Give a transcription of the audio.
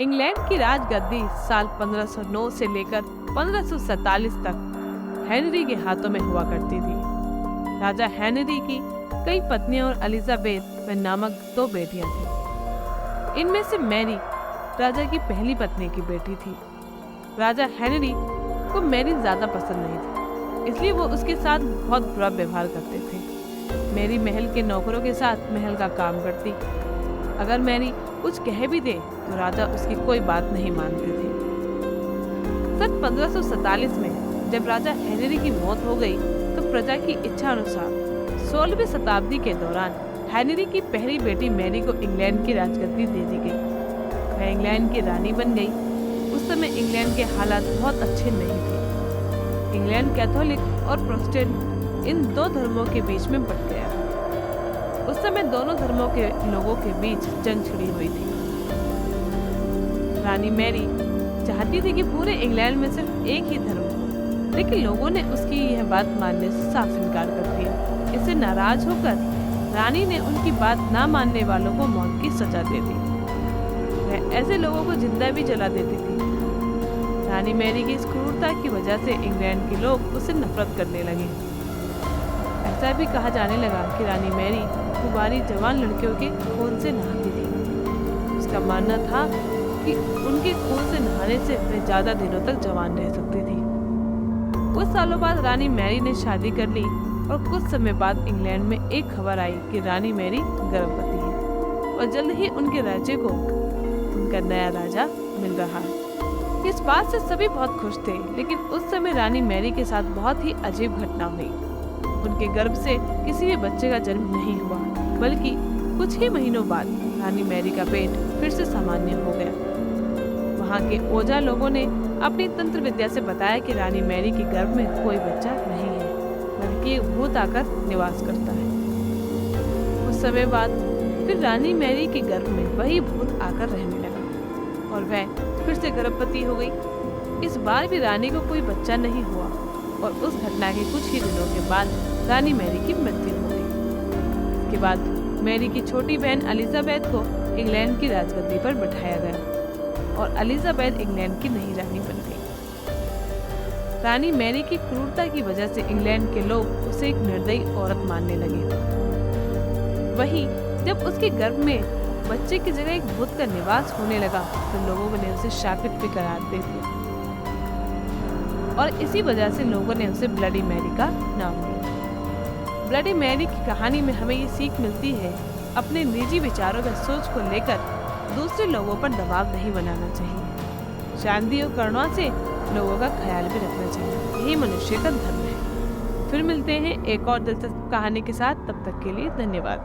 England की राजगद्दी साल 1509 से लेकर 1547 तक हेनरी के हाथों में हुआ करती थी। राजा हेनरी की कई पत्नियां और एलिजाबेथ नामक दो बेटियां थीं। इनमें से मैरी राजा की पहली पत्नी की बेटी थी। राजा हेनरी को मैरी ज्यादा पसंद नहीं थी, इसलिए वो उसके साथ बहुत बुरा व्यवहार करते थे। मैरी महल के नौकरों के साथ महल का काम करती। अगर मैरी कुछ कह भी दे तो राजा उसकी कोई बात नहीं मानते थे। सन 1547 में जब राजा हेनरी की मौत हो गई तो प्रजा की इच्छा अनुसार 16वीं शताब्दी के दौरान हेनरी की पहली बेटी मैरी को इंग्लैंड की राजगद्दी दे दी गई। वह इंग्लैंड की रानी बन गई। उस समय इंग्लैंड के हालात बहुत अच्छे नहीं थे। इंग्लैंड कैथोलिक और प्रोटेस्टेंट इन दो धर्मों के बीच में बट गया। उस समय दोनों धर्मों के लोगों के बीच जंग छिड़ी हुई थी। रानी मैरी चाहती थी कि पूरे इंग्लैंड में सिर्फ एक ही धर्म हो, लेकिन लोगों ने उसकी यह बात मानने से साफ इनकार कर दिया। इससे नाराज होकर रानी ने उनकी बात ना मानने वालों को मौत की सजा दे दी। वह ऐसे लोगों को जिंदा भी जला देती थी। रानी मैरी की इस क्रूरता की वजह से इंग्लैंड के लोग उससे नफरत करने लगे। ऐसा भी कहा जाने लगा कि रानी मैरी कुंवारी जवान लड़कियों के खून से नहाती थी। उसका मानना था कि उनके खून से नहाने से वे ज्यादा दिनों तक जवान रह सकती थी। कुछ सालों बाद रानी मैरी ने शादी कर ली और कुछ समय बाद इंग्लैंड में एक खबर आई कि रानी मैरी गर्भवती है और जल्द ही उनके राज्य को उनका नया राजा मिल रहा है। इस बात से सभी बहुत खुश थे, लेकिन उस समय रानी मैरी के साथ बहुत ही अजीब घटना हुई। उनके गर्भ से किसी भी बच्चे का जन्म नहीं हुआ, बल्कि कुछ ही महीनों बाद रानी मैरी का पेट फिर से सामान्य हो गया। वहाँ के ओझा लोगों ने अपनी तंत्र विद्या से बताया कि रानी मैरी के गर्भ में कोई बच्चा नहीं है, बल्कि एक भूत आकर निवास करता है। कुछ समय बाद फिर रानी मैरी के गर्भ में वही भूत आकर रहने लगा और वह फिर से गर्भवती हो गई। इस बार भी रानी को कोई बच्चा नहीं हुआ और उस घटना के कुछ ही दिनों के बाद रानी मैरी की मृत्यु हो गई। इसके बाद मैरी की छोटी बहन एलिजाबेथ को इंग्लैंड की राजगद्दी पर बिठाया गया और एलिजाबेथ इंग्लैंड की नई रानी बन गई। रानी मैरी की क्रूरता की वजह से इंग्लैंड के लोग उसे एक निर्दयी औरत मानने लगे। वहीं जब उसके गर्भ में बच्चे की जगह एक भूत का निवास होने लगा तो लोगों ने उसे शापित भी करार दे दिया और इसी वजह से लोगों ने उसे ब्लडी मैरी का नाम दिया। ब्लडी मैरी की कहानी में हमें ये सीख मिलती है, अपने निजी विचारों व सोच को लेकर दूसरे लोगों पर दबाव नहीं बनाना चाहिए। शांति और करुणा से लोगों का ख्याल भी रखना चाहिए। यही मनुष्य का धर्म है। फिर मिलते हैं एक और दिलचस्प कहानी के साथ। तब तक के लिए धन्यवाद।